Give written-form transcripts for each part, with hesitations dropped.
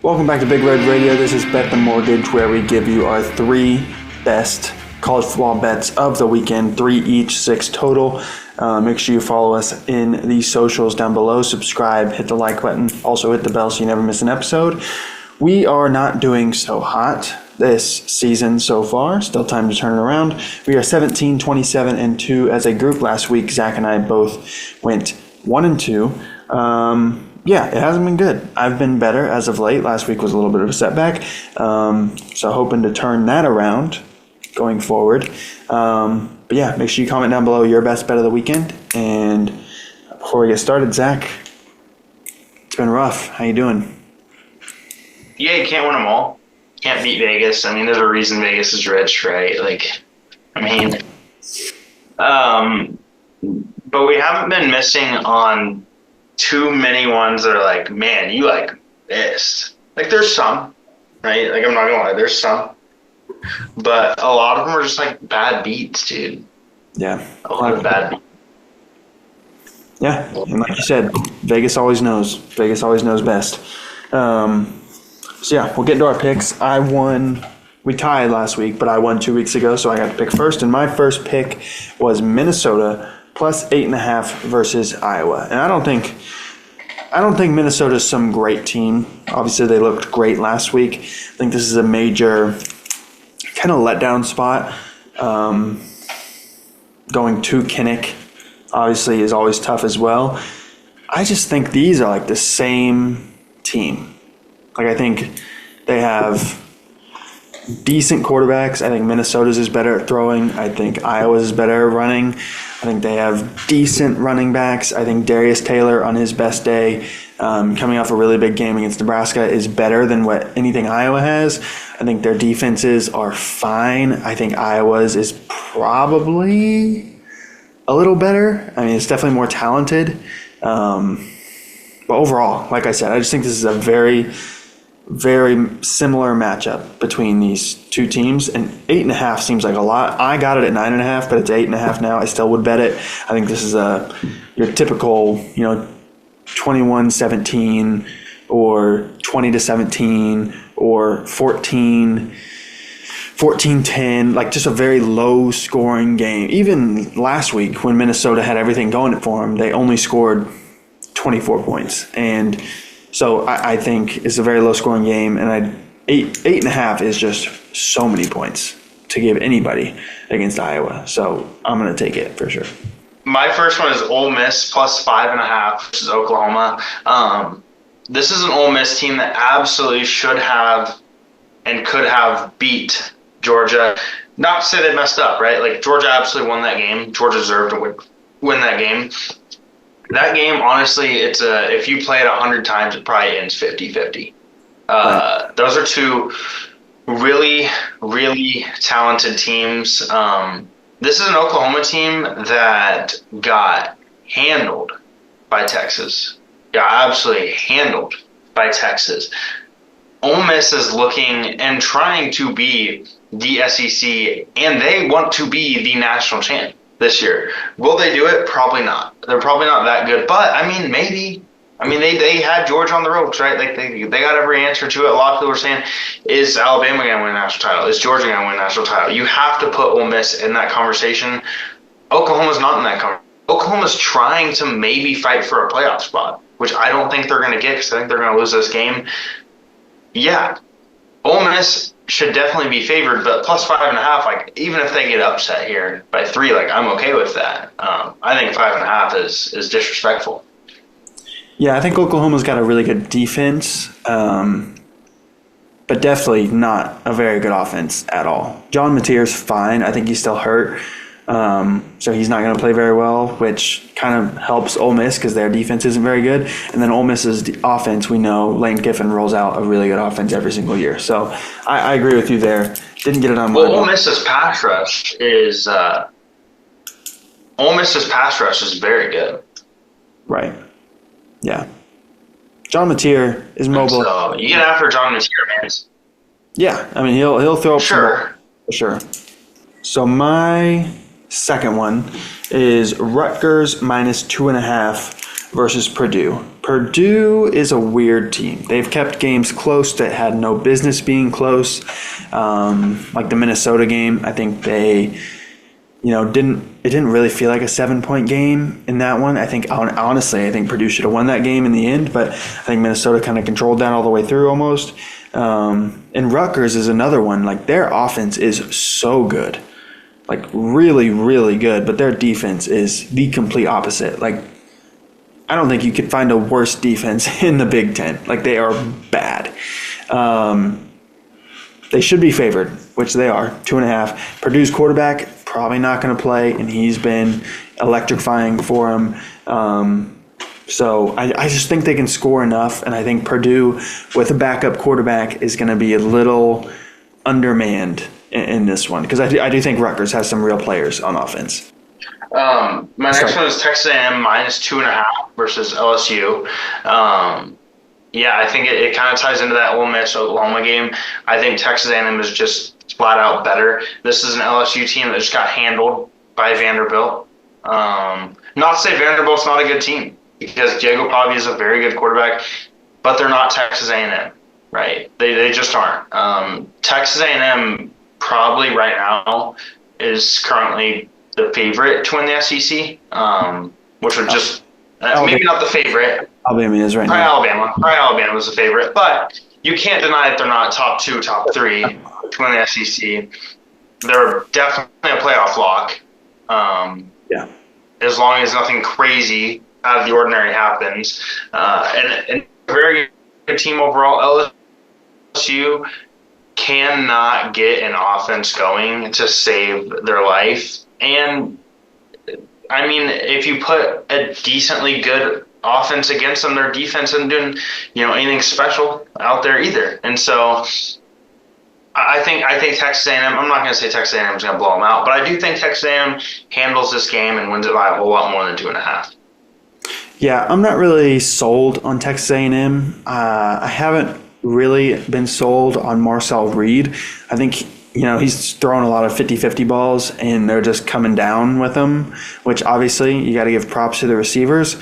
Welcome back to Big Red Radio. This is Bet the Mortgage, where we give you our 3 best college football bets of the weekend, 3 each, 6 total. Make sure you follow us in the socials down below. Subscribe, hit the like button. Also hit the bell so you never miss an episode. We are not doing so hot this season so far. Still time to turn it around. We are 17, 27, and 2 as a group. Last week, Zach and I both went 1 and 2. Yeah, it hasn't been good. I've been better as of late. Last week was a little bit of a setback. So hoping to turn that around going forward. But yeah, make sure you comment down below your best bet of the weekend. And before we get started, Zach, it's been rough. How you doing? Yeah, you can't win them all. Can't beat Vegas. I mean, there's a reason Vegas is rich, right? But we haven't been missing on too many ones that are like, man, you missed. There's some, right? I'm not gonna lie, there's some. But a lot of them are just bad beats, dude. Yeah. A lot of bad beats. Yeah, and like you said, Vegas always knows. Vegas always knows best. So yeah, we'll get into our picks. I won. We tied last week, but I won 2 weeks ago, so I got to pick first. And my first pick was Minnesota plus 8.5 versus Iowa. And I don't think Minnesota's some great team. Obviously, they looked great last week. I think this is a major kind of letdown spot. Going to Kinnick, obviously, is always tough as well. I just think these are the same team. I think they have decent quarterbacks. I think Minnesota's is better at throwing. I think Iowa's is better at running. I think they have decent running backs. I think Darius Taylor on his best day, coming off a really big game against Nebraska, is better than what anything Iowa has. I think their defenses are fine. I think Iowa's is probably a little better. I mean, it's definitely more talented. But overall, like I said, I just think this is a very, very similar matchup between these two teams, and 8.5 seems like a lot. I got it at 9.5, but it's 8.5 now. I still would bet it. I think this is your typical, 21-17 or 20-17 or 14-10, just a very low scoring game. Even last week when Minnesota had everything going for them, they only scored 24 points. And so I think it's a very low-scoring game, and 8.5 is just so many points to give anybody against Iowa. So I'm going to take it for sure. My first one is Ole Miss plus 5.5 versus Oklahoma. This is an Ole Miss team that absolutely should have and could have beat Georgia. Not to say they messed up, right? Georgia absolutely won that game. Georgia deserved to win that game. That game, honestly, if you play it 100 times, it probably ends 50-50. Those are two really, really talented teams. This is an Oklahoma team that got handled by Texas. Got absolutely handled by Texas. Ole Miss is looking and trying to be the SEC, and they want to be the national champ this year. Will they do it? Probably not. They're probably not that good, but maybe. They had Georgia on the ropes, right? They got every answer to it. A lot of people are saying, is Alabama going to win a national title? Is Georgia going to win a national title? You have to put Ole Miss in that conversation. Oklahoma's not in that conversation. Oklahoma's trying to maybe fight for a playoff spot, which I don't think they're going to get because I think they're going to lose this game. Yeah, Ole Miss should definitely be favored, but plus 5.5, even if they get upset here by 3, I'm okay with that. I think 5.5 is disrespectful. Yeah, I think Oklahoma's got a really good defense, but definitely not a very good offense at all. John Mateer's fine. I think he's still hurt, so he's not going to play very well, which kind of helps Ole Miss because their defense isn't very good. And then Ole Miss's offense, we know Lane Kiffin rolls out a really good offense every single year. So I agree with you there. Didn't get it on. Well, Ole Miss's pass rush is very good. Right. Yeah. John Mateer is mobile. So you get after John Mateer, man. Yeah, he'll throw up sure. For sure. So my second one is Rutgers minus 2.5 versus Purdue. Purdue is a weird team. They've kept games close that had no business being close. Like the Minnesota game, I think they, didn't really feel like a 7-point game in that one. I think, honestly, I think Purdue should have won that game in the end, but I think Minnesota kind of controlled that all the way through almost. And Rutgers is another one. Like, their offense is so good. Like, really, really good, but their defense is the complete opposite. Like, I don't think you could find a worse defense in the Big Ten. Like, they are bad. They should be favored, which they are, 2.5. Purdue's quarterback, probably not going to play, and he's been electrifying for him. So I just think they can score enough, and I think Purdue, with a backup quarterback, is going to be a little undermanned in this one, because I do think Rutgers has some real players on offense. My next one is Texas A&M minus 2.5 versus LSU. Yeah, I think it kind of ties into that Ole Miss Oklahoma game. I think Texas A&M is just flat out better. This is an LSU team that just got handled by Vanderbilt. Not to say Vanderbilt's not a good team, because Diego Pavia is a very good quarterback, but they're not Texas A&M, right? They just aren't. Texas A&M probably right now is currently the favorite to win the SEC, which would just maybe not the favorite. Alabama is right now. Probably Alabama was the favorite, but you can't deny that they're not top 2, top 3 to win the SEC. They're definitely a playoff lock. Yeah. As long as nothing crazy out of the ordinary happens, and a very good team overall. LSU cannot get an offense going to save their life. And, I mean, if you put a decently good offense against them, their defense isn't doing, anything special out there either. And so I think Texas A&M, I'm not going to say Texas A&M is going to blow them out, but I do think Texas A&M handles this game and wins it by a whole lot more than 2.5. Yeah, I'm not really sold on Texas A&M. I haven't really been sold on Marcel Reed. I think, he's throwing a lot of 50-50 balls, and they're just coming down with him, which obviously you got to give props to the receivers.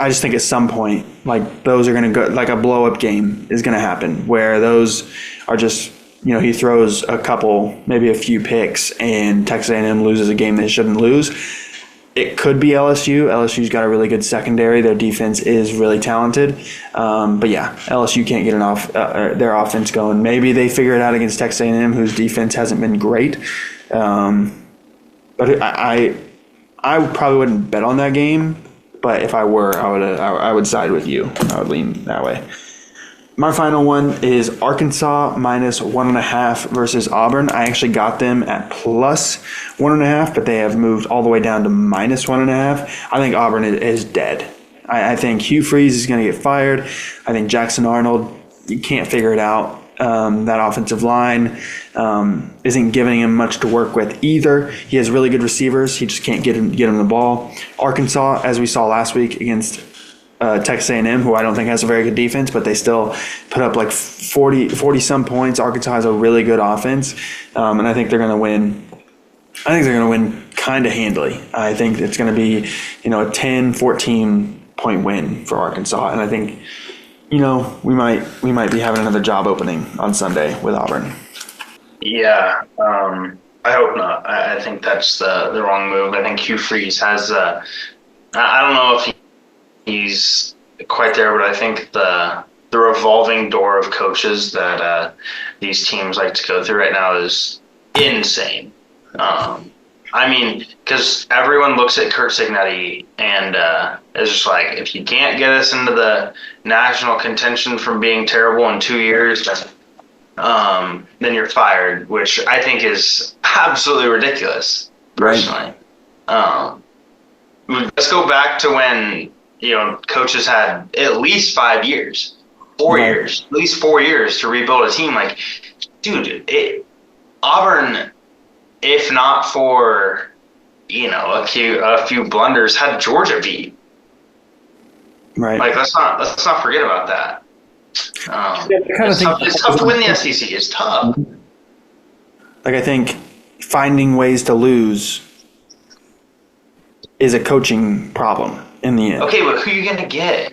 I just think at some point, like, those are going to go, like a blow-up game is going to happen, where those are just, he throws a couple, maybe a few picks, and Texas A&M loses a game they shouldn't lose. It could be LSU. LSU's got a really good secondary. Their defense is really talented. But yeah, LSU can't get their offense going. Maybe they figure it out against Texas A&M, whose defense hasn't been great. But I probably wouldn't bet on that game. But if I were, I would side with you. I would lean that way. My final one is Arkansas minus 1.5 versus Auburn. I actually got them at plus 1.5, but they have moved all the way down to minus 1.5. I think Auburn is dead. I think Hugh Freeze is going to get fired. I think Jackson Arnold, you can't figure it out. That offensive line isn't giving him much to work with either. He has really good receivers. He just can't get him the ball. Arkansas, as we saw last week against Texas A&M, who I don't think has a very good defense, but they still put up like 40-some points. Arkansas has a really good offense, and I think they're going to win. I think they're going to win kind of handily. I think it's going to be, a 10, 14-point win for Arkansas, and I think, we might be having another job opening on Sunday with Auburn. Yeah, I hope not. I think that's the wrong move. I think Hugh Freeze has. I don't know if he's quite there, but I think the revolving door of coaches that these teams like to go through right now is insane. I mean, because everyone looks at Kurt Signetti and is just like, if you can't get us into the national contention from being terrible in 2 years, then you're fired, which I think is absolutely ridiculous, personally. Right. Let's go back to when coaches had at least 5 years, 4 years, at least 4 years to rebuild a team. Like, dude, Auburn, if not for, a few blunders, had Georgia beat. Right. Like, let's not forget about that. It's tough to win the SEC. It's tough. Like, I think finding ways to lose is a coaching problem in the end. Okay, but who are you going to get?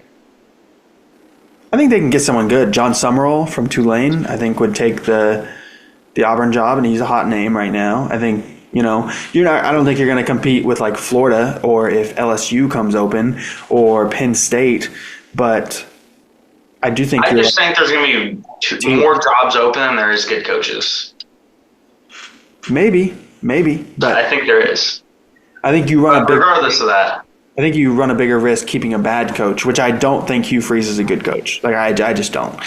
I think they can get someone good. John Summerall from Tulane, I think, would take the Auburn job, and he's a hot name right now. I think, you're not. I don't think you're going to compete with like Florida or if LSU comes open or Penn State, but I do think I just think there's going to be more jobs open than there is good coaches. Maybe, but I think there is. I think you run regardless of that. I think you run a bigger risk keeping a bad coach, which I don't think Hugh Freeze is a good coach. Like I just don't.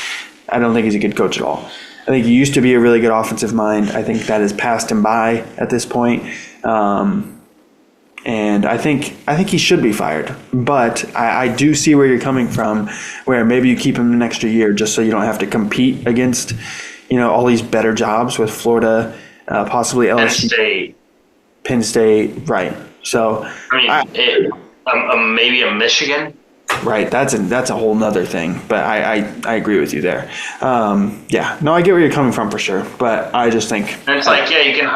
I don't think he's a good coach at all. I think he used to be a really good offensive mind. I think that has passed him by at this point. And I think he should be fired. But I do see where you're coming from, where maybe you keep him an extra year just so you don't have to compete against, all these better jobs with Florida, possibly LSU. Penn State, right. So maybe a Michigan. Right, that's a whole nother thing, but I agree with you there. I get where you're coming from for sure, but I just think and it's you can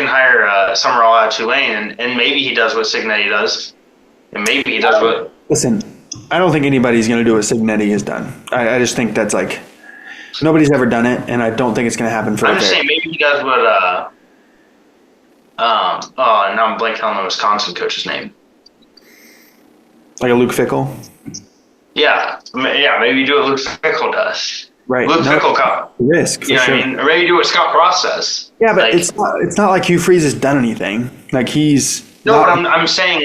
hire Summerall out of Tulane, and maybe he does what Cignetti does, and maybe he does what. Listen, I don't think anybody's going to do what Cignetti has done. I just think that's nobody's ever done it, and I don't think it's going to happen for. I'm just saying maybe he does what. Now I'm blanking on the Wisconsin coach's name. Like a Luke Fickell? Yeah, maybe do what Luke Fickell does. Right. Luke Fickell got risk. For sure. Or maybe do what Scott Frost does. Yeah, but it's not like Hugh Freeze has done anything. Like he's I'm saying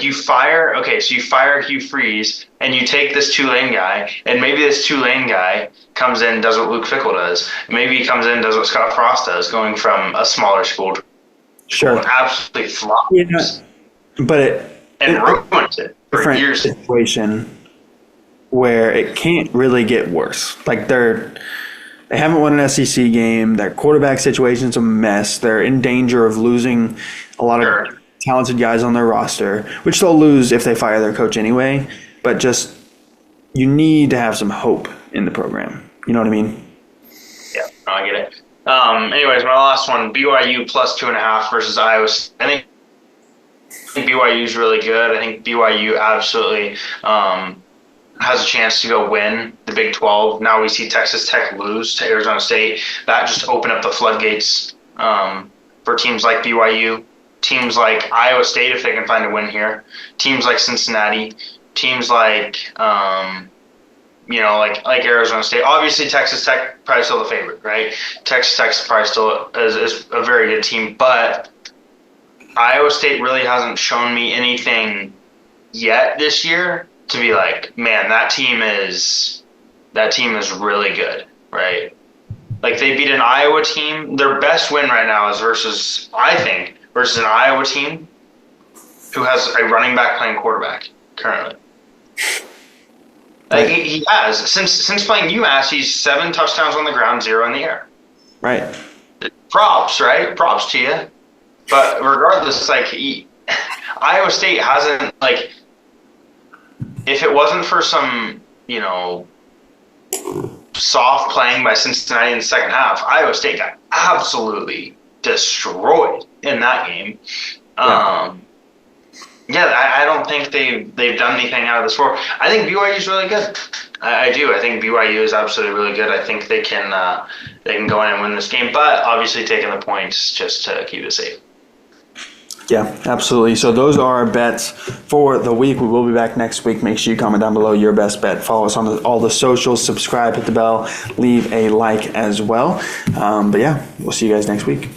you fire. Okay, so you fire Hugh Freeze and you take this Tulane guy, and maybe this Tulane guy comes in and does what Luke Fickell does. Maybe he comes in and does what Scott Frost does, going from a smaller school to sure, and absolutely flops. But and ruins it for years. Situation where it can't really get worse. Like they haven't won an SEC game. Their quarterback situation's a mess. They're in danger of losing a lot of talented guys on their roster, which they'll lose if they fire their coach anyway. But just you need to have some hope in the program. You know what I mean? Yeah, no, I get it. Anyways, my last one: BYU plus 2.5 versus Iowa. I think BYU is really good. I think BYU absolutely has a chance to go win the Big 12. Now we see Texas Tech lose to Arizona State. That just opened up the floodgates for teams like BYU, teams like Iowa State if they can find a win here, teams like Cincinnati, teams like like Arizona State. Obviously, Texas Tech probably still the favorite, right? Texas Tech's probably still is a very good team, but Iowa State really hasn't shown me anything yet this year to be like, man, that team is really good, right? Like they beat an Iowa team. Their best win right now is versus an Iowa team who has a running back playing quarterback currently. Like he has since playing UMass, he's 7 touchdowns on the ground, 0 in the air. Right. Props, right? Props to you. But regardless, Iowa State hasn't, if it wasn't for some, soft playing by Cincinnati in the second half, Iowa State got absolutely destroyed in that game. I don't think they've done anything out of this world. I think BYU is really good. I do. I think BYU is absolutely really good. I think they can go in and win this game, but obviously taking the points just to keep it safe. Yeah, absolutely. So those are our bets for the week. We will be back next week. Make sure you comment down below your best bet. Follow us on all the socials. Subscribe, hit the bell, leave a like as well. We'll see you guys next week.